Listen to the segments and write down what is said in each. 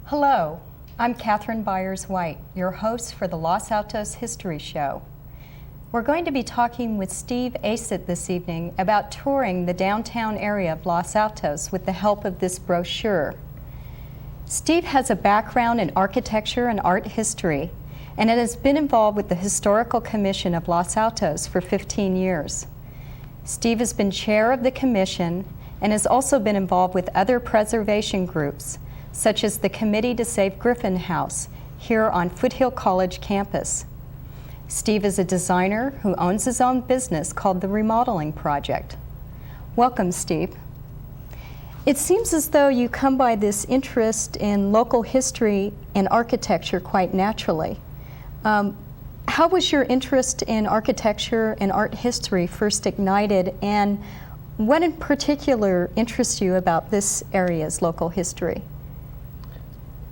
Hello, I'm Catherine Byers-White, your host for the Los Altos History Show. We're going to be talking with Steve Acet this evening about touring the downtown area of Los Altos with the help of this brochure. Steve has a background in architecture and art history, and has been involved with the Historical Commission of Los Altos for 15 years. Steve has been chair of the commission and has also been involved with other preservation groups, such as the Committee to Save Griffin House here on Foothill College campus. Steve is a designer who owns his own business called the Remodeling Project. Welcome, Steve. It seems as though you come by this interest in local history and architecture quite naturally. How was your interest in architecture and art history first ignited, and what in particular interests you about this area's local history?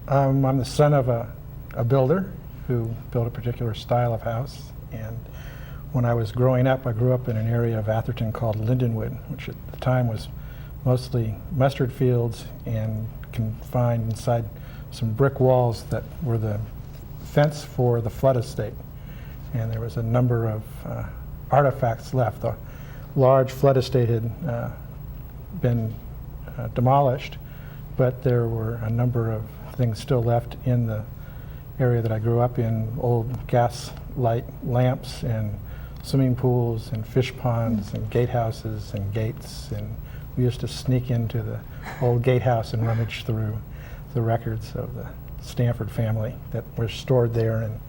I'm the son of a builder who built a particular style of house, and when I was growing up, I grew up in an area of Atherton called Lindenwood, which at the time was mostly mustard fields and confined inside some brick walls that were the fence for the flood estate. And there was a number of artifacts left. The large flood estate had been demolished, but there were a number of things still left in the area that I grew up in, old gas light lamps and swimming pools and fish ponds and gatehouses and gates, and we used to sneak into the old gatehouse and rummage through the records of the Stanford family that were stored there and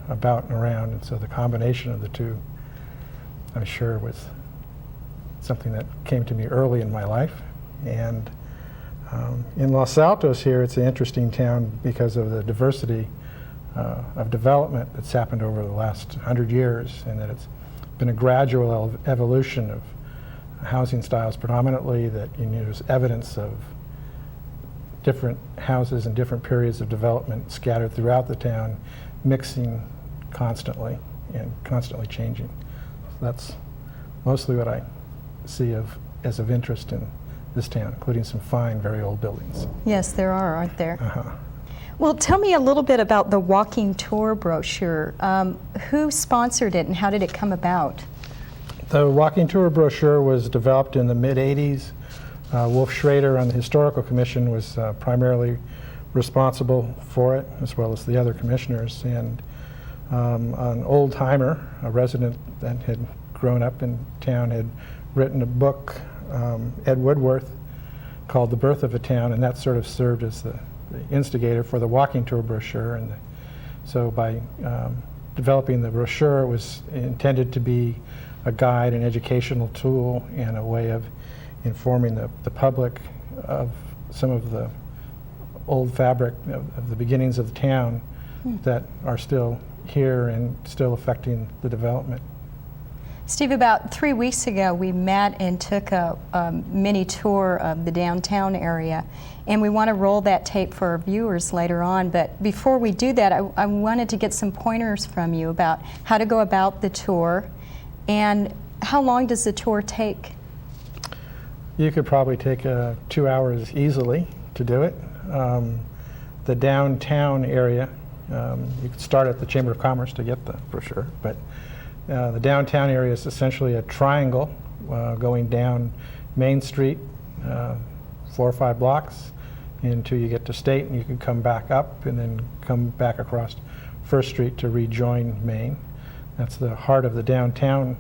about and around, and so the combination of the two, I'm sure, was something that came to me early in my life. And in Los Altos here, it's an interesting town because of the diversity of development that's happened over the last 100 years, and that it's been a gradual evolution of housing styles predominantly, that there's evidence of different houses and different periods of development scattered throughout the town, mixing constantly and constantly changing. So that's mostly what I see as of interest in this town, including some fine, very old buildings. Yes, there are, aren't there? Uh-huh. Well, tell me a little bit about the walking tour brochure. Who sponsored it and how did it come about? The walking tour brochure was developed in the mid-'80s. Wolf Schrader on the Historical Commission was primarily responsible for it, as well as the other commissioners. And an old-timer, a resident that had grown up in town, had written a book, Ed Woodworth, called The Birth of a Town, and that sort of served as the instigator for the walking tour brochure. And so by developing the brochure, it was intended to be a guide, an educational tool, and a way of informing the public of some of the old fabric of the beginnings of the town that are still here and still affecting the development. Steve, about 3 weeks ago we met and took a mini tour of the downtown area, and we want to roll that tape for our viewers later on. But before we do that, I wanted to get some pointers from you about how to go about the tour, and how long does the tour take? You could probably take 2 hours easily to do it. The downtown area, you could start at the Chamber of Commerce to get the brochure, but the downtown area is essentially a triangle going down Main Street 4 or 5 blocks until you get to State, and you can come back up and then come back across First Street to rejoin Main. That's the heart of the downtown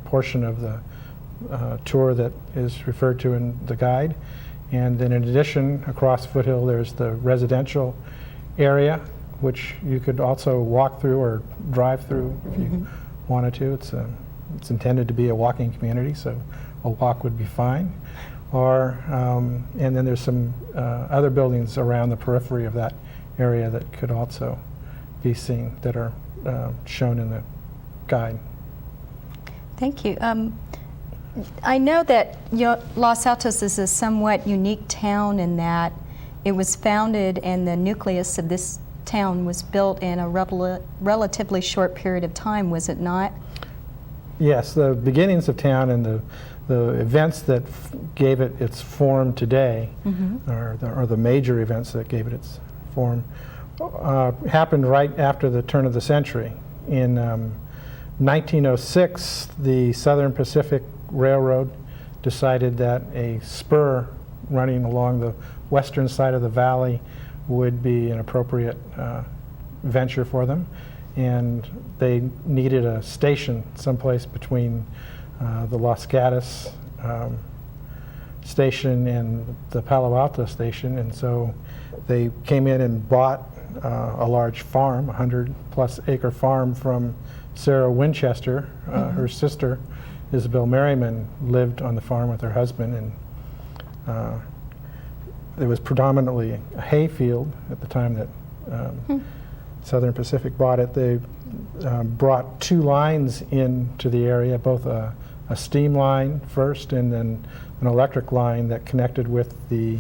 portion of the tour that is referred to in the guide. And then in addition, across Foothill, there's the residential area, which you could also walk through or drive through if you wanted to. It's intended to be a walking community, so a walk would be fine. Or, and then there's some other buildings around the periphery of that area that could also be seen that are shown in the guide. Thank you. I know that Los Altos is a somewhat unique town in that it was founded and the nucleus of this town was built in a relatively short period of time, was it not? Yes, the beginnings of town and the events that gave it its form today, or the major events that gave it its form, happened right after the turn of the century. In 1906, the Southern Pacific Railroad decided that a spur running along the western side of the valley would be an appropriate venture for them, and they needed a station someplace between the Los Gatos station and the Palo Alto station, and so they came in and bought a large farm, 100-plus acre farm from Sarah Winchester. Her sister, Isabel Merriman, lived on the farm with her husband, and it was predominantly a hay field at the time that Southern Pacific bought it. They brought two lines into the area, both a steam line first and then an electric line that connected with the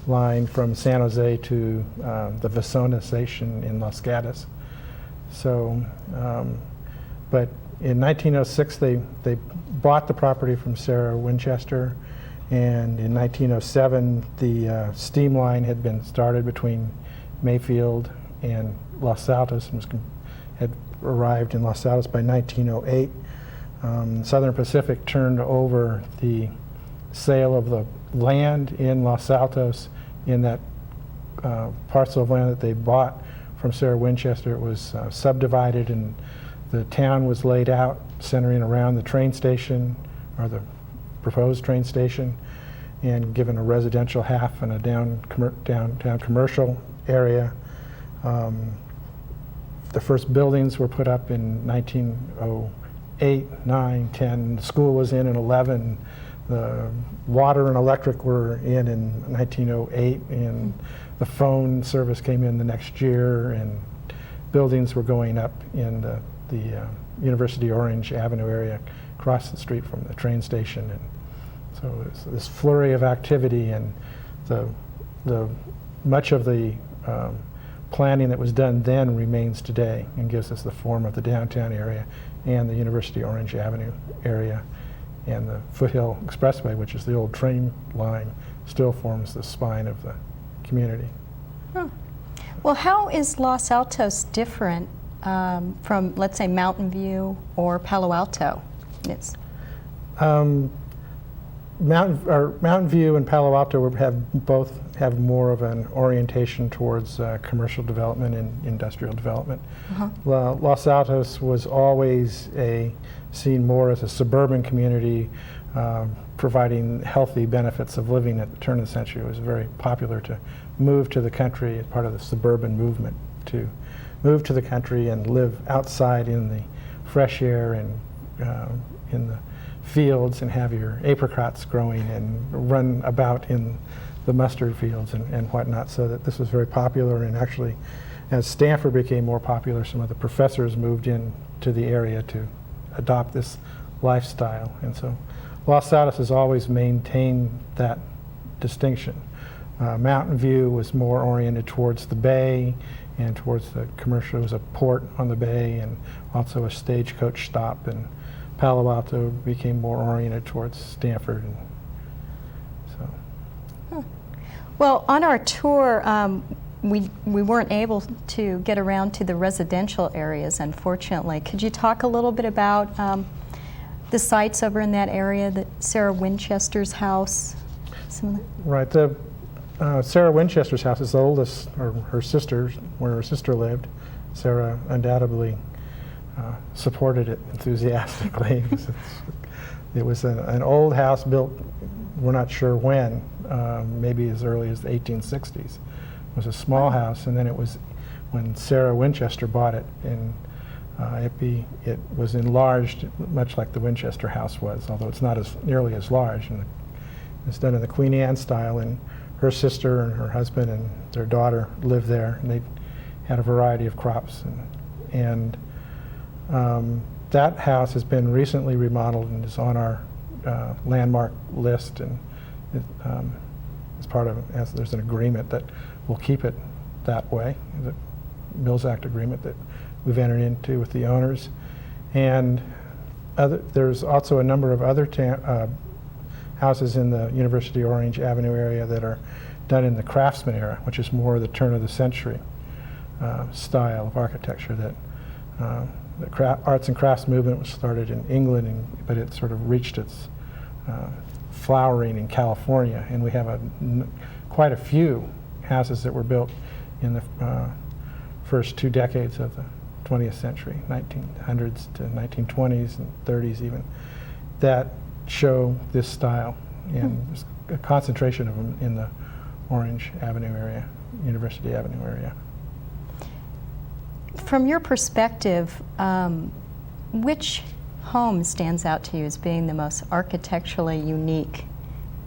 line from San Jose to the Vasona station in Los Gatos. So, but in 1906 they bought the property from Sarah Winchester, and in 1907 the steam line had been started between Mayfield and Los Altos and had arrived in Los Altos by 1908. Southern Pacific turned over the sale of the land in Los Altos in that parcel of land that they bought from Sarah Winchester. It was subdivided, and the town was laid out centering around the train station, or the proposed train station, and given a residential half and a downtown commercial area. The first buildings were put up in 1908, 9, 10. The school was in 11. The water and electric were in 1908, and the phone service came in the next year, and buildings were going up in the University Orange Avenue area across the street from the train station. And so it was this flurry of activity, and the much of the planning that was done then remains today and gives us the form of the downtown area and the University Orange Avenue area. And the Foothill Expressway, which is the old train line, still forms the spine of the community. Well, how is Los Altos different from, let's say, Mountain View or Palo Alto? Mountain View and Palo Alto both have more of an orientation towards commercial development and industrial development. Los Altos was always seen more as a suburban community, providing healthy benefits of living at the turn of the century. It was very popular to move to the country as part of the suburban movement, to move to the country and live outside in the fresh air and in the fields and have your apricots growing and run about in the mustard fields and whatnot, so that this was very popular. And actually, as Stanford became more popular, some of the professors moved in to the area to adopt this lifestyle. And so Los Altos has always maintained that distinction. Mountain View was more oriented towards the bay and towards the commercial. It was a port on the bay and also a stagecoach stop, and Palo Alto became more oriented towards Stanford. And so. Well, on our tour, we weren't able to get around to the residential areas, unfortunately. Could you talk a little bit about the sites over in that area, that Sarah Winchester's house? Right. Sarah Winchester's house is the oldest, or her sister's, where her sister lived. Sarah undoubtedly supported it enthusiastically. It was an old house built, we're not sure when, maybe as early as the 1860s. It was a small house, and then it was, when Sarah Winchester bought it, and it was enlarged much like the Winchester house was, although it's not nearly as large. And it's done in the Queen Anne style, and her sister and her husband and their daughter lived there, and they had a variety of crops. And that house has been recently remodeled and is on our landmark list, and as part of, there's an agreement that will keep it that way, the Mills Act agreement that we've entered into with the owners. And there's also a number of other houses in the University Orange Avenue area that are done in the Craftsman era, which is more the turn of the century style of architecture. That the arts and crafts movement was started in England, but it sort of reached its flowering in California. And we have quite a few houses that were built in the first 2 decades of the 20th century, 1900s to 1920s and 30s even, that show this style. And there's a concentration of them in the Orange Avenue area, University Avenue area. From your perspective, which home stands out to you as being the most architecturally unique?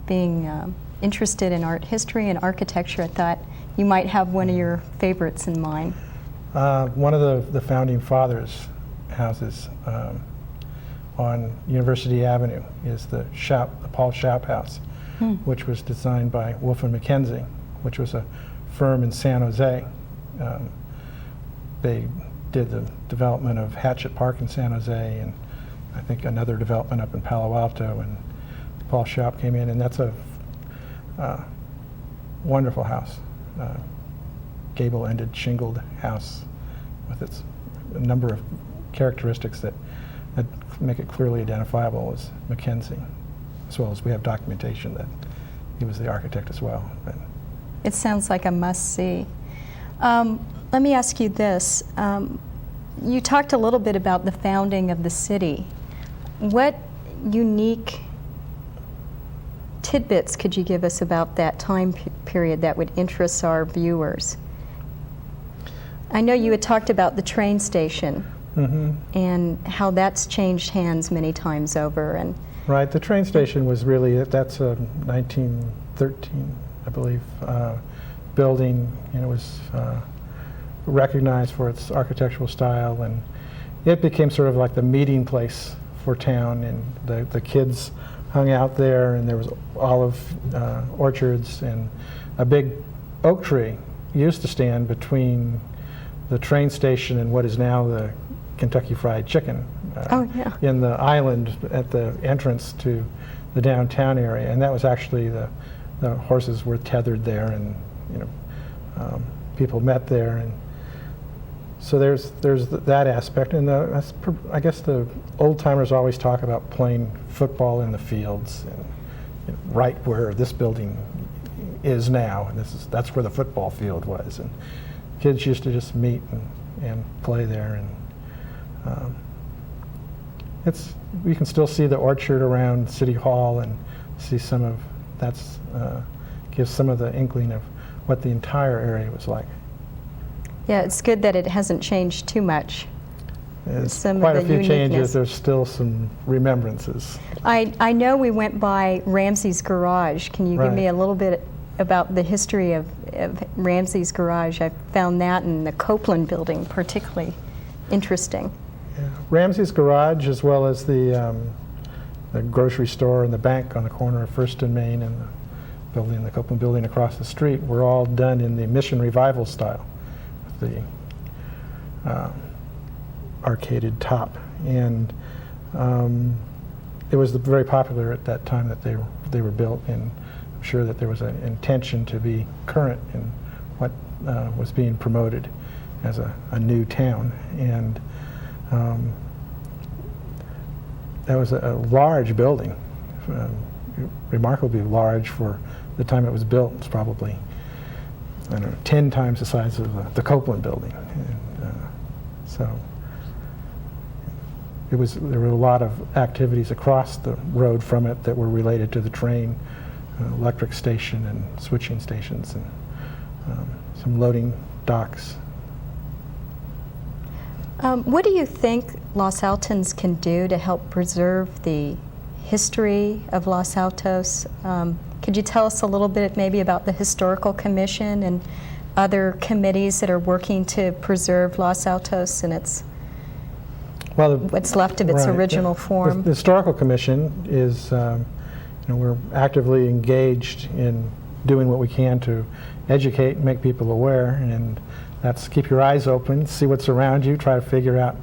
Being interested in art history and architecture, I thought you might have one of your favorites in mind. One of the founding fathers' houses on University Avenue is the Paul Schaap House, which was designed by Wolf and Mackenzie, which was a firm in San Jose. They did the development of Hatchet Park in San Jose, and I think another development up in Palo Alto, and Paul Schaap came in, and that's a wonderful house. Gable-ended, shingled house with a number of characteristics that make it clearly identifiable as Mackenzie, as well as we have documentation that he was the architect as well. But it sounds like a must-see. Let me ask you this. You talked a little bit about the founding of the city. What unique tidbits could you give us about that time period that would interest our viewers? I know you had talked about the train station and how that's changed hands many times over. And right, the train station was really, that's a 1913, I believe, building, and it was recognized for its architectural style, and it became sort of like the meeting place for town, and the kids hung out there, and there was olive orchards, and a big oak tree used to stand between the train station and what is now the Kentucky Fried Chicken in the island at the entrance to the downtown area, and that was actually the horses were tethered there, and people met there, and so there's that aspect. And I guess the old timers always talk about playing football in the fields, and right where this building is now, and that's where the football field was, and kids used to just meet and play there, and you can still see the orchard around City Hall, and see some of gives some of the inkling of what the entire area was like. Yeah, it's good that it hasn't changed too much. There's quite a few changes. There's still some remembrances. I know we went by Ramsey's garage. Can you give me a little bit about the history of Ramsey's garage? I found that in the Copeland Building particularly interesting. Yeah. Ramsey's garage, as well as the grocery store and the bank on the corner of First and Main, and the Copeland Building across the street, were all done in the Mission Revival style, with the arcaded top, and it was very popular at that time that they were built, and I'm sure that there was an intention to be current in what was being promoted as a new town, and that was a large building, remarkably large for the time it was built. It was probably, I don't know, 10 times the size of the Copeland Building. And, So there were a lot of activities across the road from it that were related to the train, electric station and switching stations, and some loading docks. What do you think Los Altans can do to help preserve the history of Los Altos? Could you tell us a little bit maybe about the Historical Commission and other committees that are working to preserve Los Altos and what's left of its original form? The Historical Commission is, we're actively engaged in doing what we can to educate and make people aware, and that's keep your eyes open, see what's around you, try to figure out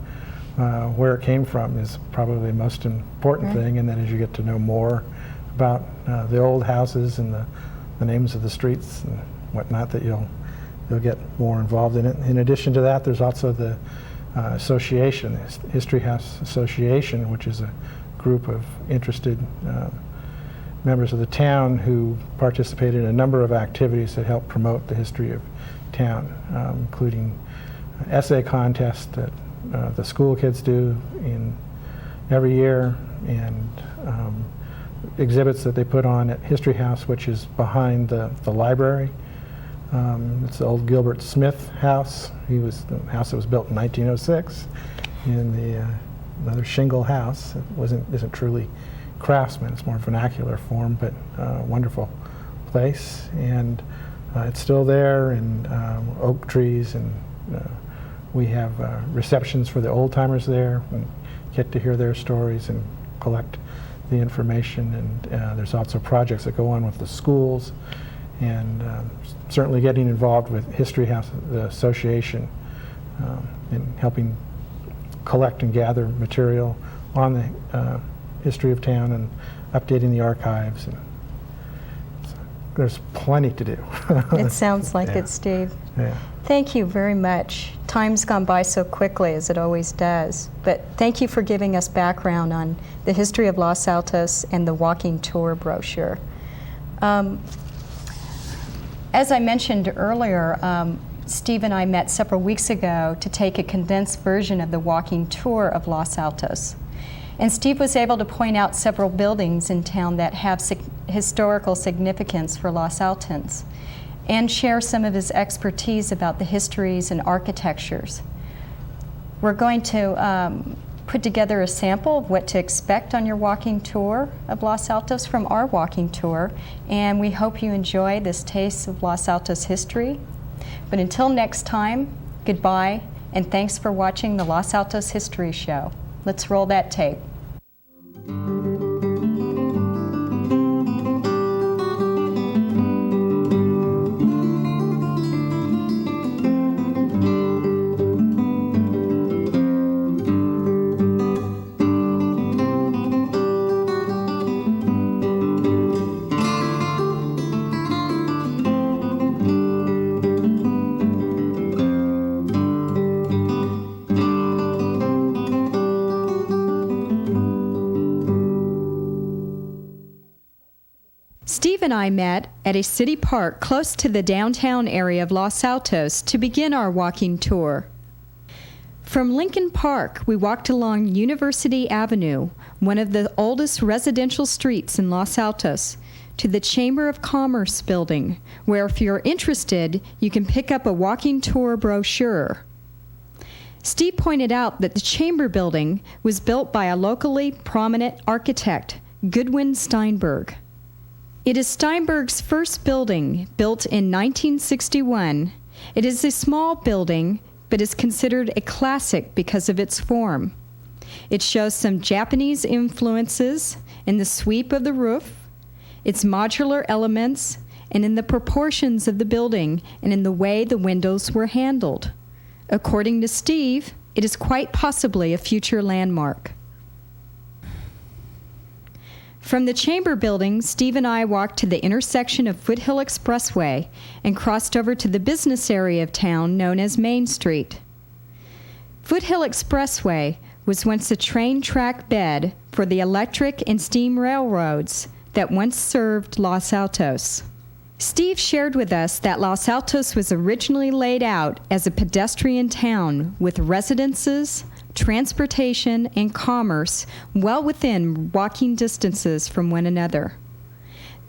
where it came from is probably the most important thing, and then as you get to know more about the old houses and the names of the streets and whatnot, that you'll get more involved in it. In addition to that, there's also the association, the History House Association, which is a group of interested members of the town who participate in a number of activities that help promote the history of town, including essay contests that the school kids do every year, and exhibits that they put on at History House, which is behind the library. It's the old Gilbert Smith house. He was the house that was built in 1906, and another shingle house. It isn't truly craftsman. It's more vernacular form, but wonderful place. And it's still there, and oak trees, and we have receptions for the old timers there, and get to hear their stories and collect the information. And there's also projects that go on with the schools, and certainly getting involved with History House, the association, in helping collect and gather material on the history of town and updating the archives. And there's plenty to do. It sounds like it, Steve. Yeah. Thank you very much. Time's gone by so quickly, as it always does. But thank you for giving us background on the history of Los Altos and the walking tour brochure. As I mentioned earlier, Steve and I met several weeks ago to take a condensed version of the walking tour of Los Altos. And Steve was able to point out several buildings in town that have historical significance for Los Altans, and share some of his expertise about the histories and architectures. We're going to put together a sample of what to expect on your walking tour of Los Altos from our walking tour, and we hope you enjoy this taste of Los Altos history. But until next time, goodbye, and thanks for watching the Los Altos History Show. Let's roll that tape. Steve and I met at a city park close to the downtown area of Los Altos to begin our walking tour. From Lincoln Park, we walked along University Avenue, one of the oldest residential streets in Los Altos, to the Chamber of Commerce building, where if you're interested, you can pick up a walking tour brochure. Steve pointed out that the Chamber building was built by a locally prominent architect, Goodwin Steinberg. It is Steinberg's first building, built in 1961. It is a small building, but is considered a classic because of its form. It shows some Japanese influences in the sweep of the roof, its modular elements, and in the proportions of the building and in the way the windows were handled. According to Steve, it is quite possibly a future landmark. From the Chamber building, Steve and I walked to the intersection of Foothill Expressway and crossed over to the business area of town known as Main Street. Foothill Expressway was once a train track bed for the electric and steam railroads that once served Los Altos. Steve shared with us that Los Altos was originally laid out as a pedestrian town with residences, transportation, and commerce well within walking distances from one another.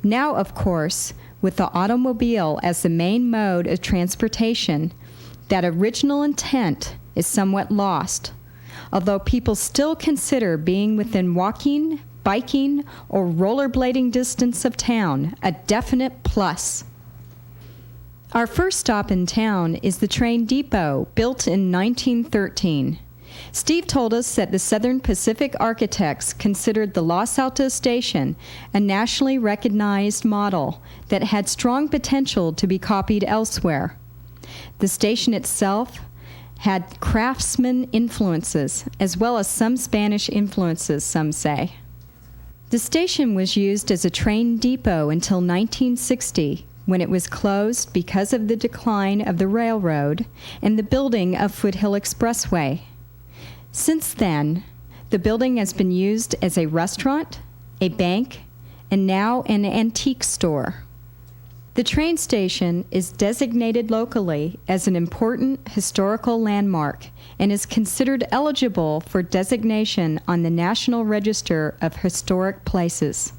Now, of course, with the automobile as the main mode of transportation, that original intent is somewhat lost, although people still consider being within walking, biking, or rollerblading distance of town a definite plus. Our first stop in town is the train depot, built in 1913. Steve told us that the Southern Pacific architects considered the Los Altos Station a nationally recognized model that had strong potential to be copied elsewhere. The station itself had craftsman influences, as well as some Spanish influences, some say. The station was used as a train depot until 1960, when it was closed because of the decline of the railroad and the building of Foothill Expressway. Since then, the building has been used as a restaurant, a bank, and now an antique store. The train station is designated locally as an important historical landmark and is considered eligible for designation on the National Register of Historic Places.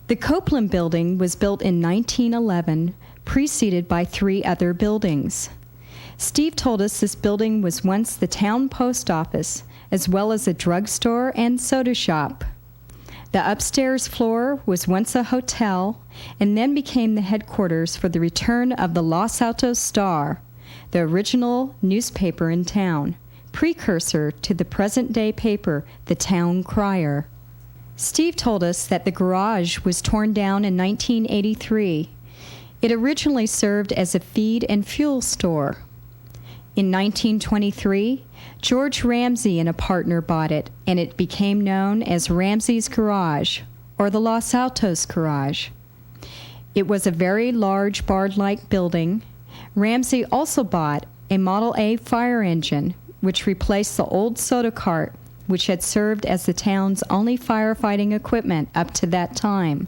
The Copeland Building was built in 1911, preceded by 3 other buildings. Steve told us this building was once the town post office, as well as a drugstore and soda shop. The upstairs floor was once a hotel and then became the headquarters for the return of the Los Altos Star, the original newspaper in town, precursor to the present-day paper, the Town Crier. Steve told us that the garage was torn down in 1983. It originally served as a feed and fuel store. In 1923, George Ramsay and a partner bought it, and it became known as Ramsey's Garage, or the Los Altos Garage. It was a very large barn-like building. Ramsay also bought a Model A fire engine, which replaced the old soda cart, which had served as the town's only firefighting equipment up to that time.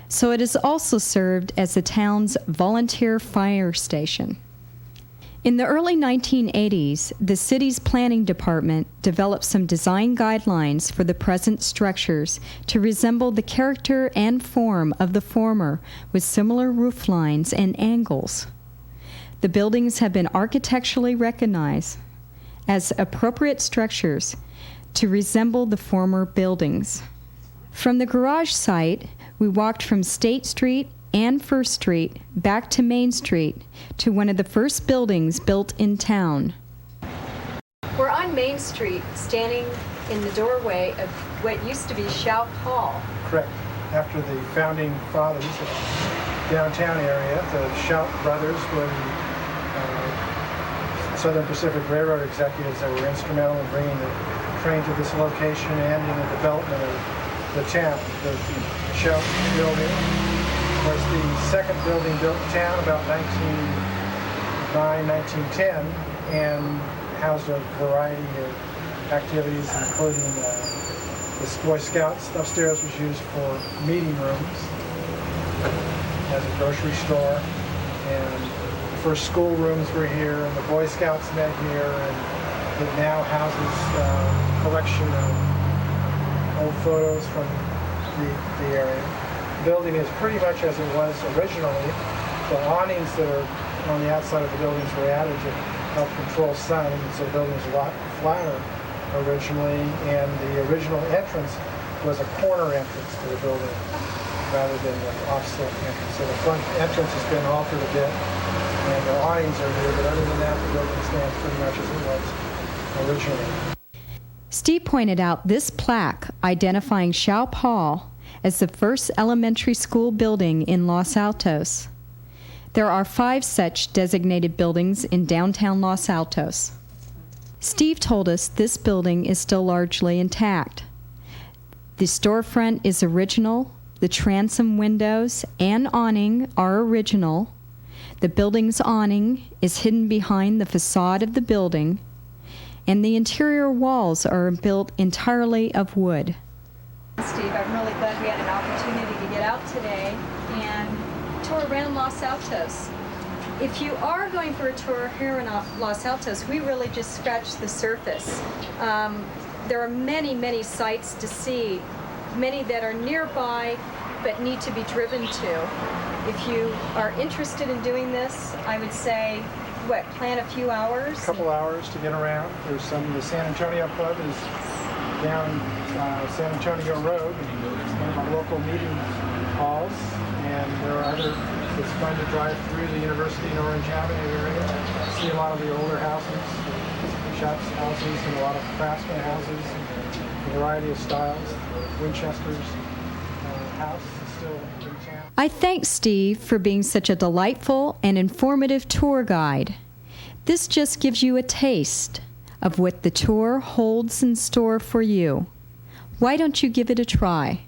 So it has also served as the town's volunteer fire station. In the early 1980s, the city's planning department developed some design guidelines for the present structures to resemble the character and form of the former, with similar roof lines and angles. The buildings have been architecturally recognized as appropriate structures to resemble the former buildings. From the garage site, we walked from State Street and First Street back to Main Street to one of the first buildings built in town. We're on Main Street, standing in the doorway of what used to be Shout Hall. Correct. After the founding fathers of the downtown area, the Shout brothers were the Southern Pacific Railroad executives that were instrumental in bringing the train to this location and in the development of the town. The Shout building was the second building built in town about 1909, 1910, and housed a variety of activities, including the Boy Scouts. Upstairs was used for meeting rooms as a grocery store, and the first school rooms were here, and the Boy Scouts met here, and it now houses a collection of old photos from the area. The building is pretty much as it was originally. The awnings that are on the outside of the buildings were added to help control sun, and so the building is a lot flatter originally, and the original entrance was a corner entrance to the building rather than the offset entrance. So the front entrance has been altered a bit, and the awnings are new, but other than that, the building stands pretty much as it was originally. Steve pointed out this plaque identifying Shout Hall as the first elementary school building in Los Altos. There are 5 such designated buildings in downtown Los Altos. Steve told us this building is still largely intact. The storefront is original, the transom windows and awning are original, the building's awning is hidden behind the facade of the building, and the interior walls are built entirely of wood. Steve, I'm really glad we had an opportunity to get out today and tour Los Altos. If you are going for a tour here in Los Altos, we really just scratched the surface. There are many, many sights to see, many that are nearby but need to be driven to. If you are interested in doing this, I would say, plan a few hours? A couple hours to get around. There's the San Antonio Club is down San Antonio Road, one of our local meeting halls, and there are other. It's fun to drive through the University and Orange Avenue area, see a lot of the older houses, shops houses, and a lot of craftsman houses, a variety of styles. Winchester's house is still in town. I thank Steve for being such a delightful and informative tour guide. This just gives you a taste of what the tour holds in store for you. Why don't you give it a try?